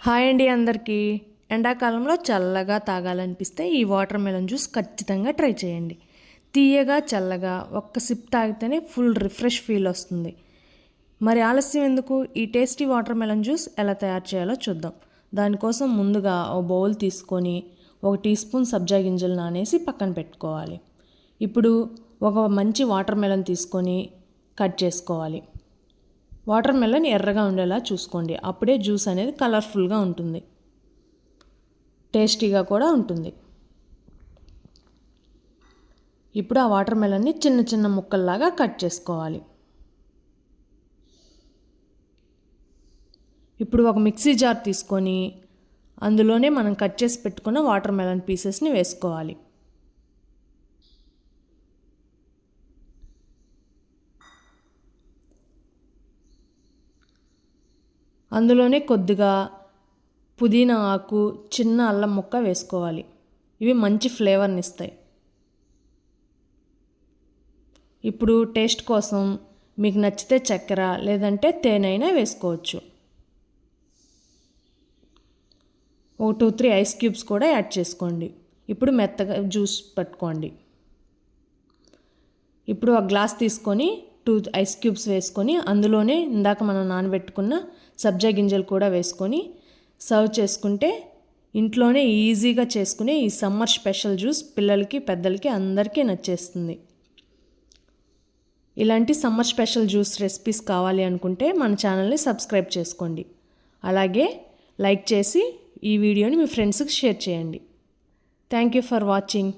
Hi అండి అందరికీ. ఎండాకాలంలో చల్లగా తాగాలనిపిస్తే ఈ వాటర్ మెలన్ జ్యూస్ ఖచ్చితంగా ట్రై చేయండి. తీయగా చల్లగా ఒక్క సిప్ తాగితేనే ఫుల్ రిఫ్రెష్ ఫీల్ వస్తుంది. మరి ఆలస్యం ఎందుకు, ఈ టేస్టీ వాటర్ మెలన్ జ్యూస్ ఎలా తయారు చేయాలో చూద్దాం. దానికోసం ముందుగా ఒక బౌల్ తీసుకొని 1 టీ స్పూన్ సబ్జా గింజలు నానేసి పక్కన పెట్టుకోవాలి. ఇప్పుడు ఒక మంచి వాటర్ మెలన్ తీసుకొని కట్ చేసుకోవాలి. వాటర్ మెలన్ ఎర్రగా ఉండేలా చూసుకోండి, అప్పుడే జ్యూస్ అనేది కలర్ఫుల్గా ఉంటుంది, టేస్టీగా కూడా ఉంటుంది. ఇప్పుడు ఆ వాటర్ మెలన్ని చిన్న చిన్న ముక్కల్లాగా కట్ చేసుకోవాలి. ఇప్పుడు ఒక మిక్సీ జార్ తీసుకొని అందులోనే మనం కట్ చేసి పెట్టుకున్న వాటర్ మెలన్ పీసెస్ని వేసుకోవాలి. అందులోనే కొద్దిగా పుదీనా ఆకు, చిన్న అల్లం ముక్క వేసుకోవాలి. ఇవి మంచి ఫ్లేవర్ని ఇస్తాయి. ఇప్పుడు టేస్ట్ కోసం మీకు నచ్చితే చక్కెర లేదంటే తేనె అయినా వేసుకోవచ్చు. ఒక 2-3 ఐస్ క్యూబ్స్ కూడా యాడ్ చేసుకోండి. ఇప్పుడు మెత్తగా జ్యూస్ పట్టుకోండి. ఇప్పుడు ఒక గ్లాస్ తీసుకొని 2 ఐస్ క్యూబ్స్ వేసుకొని అందులోనే ఇందాక మనం నానబెట్టుకున్న సబ్జా గింజలు కూడా వేసుకొని సర్వ్ చేసుకుంటే ఇంట్లోనే ఈజీగా చేసుకునే ఈ సమ్మర్ స్పెషల్ జ్యూస్ పిల్లలకి పెద్దలకి అందరికీ నచ్చేస్తుంది. ఇలాంటి సమ్మర్ స్పెషల్ జ్యూస్ రెసిపీస్ కావాలి అనుకుంటే మన ఛానల్ని సబ్స్క్రైబ్ చేసుకోండి. అలాగే లైక్ చేసి ఈ వీడియోని మీ ఫ్రెండ్స్కి షేర్ చేయండి. Thank you for watching.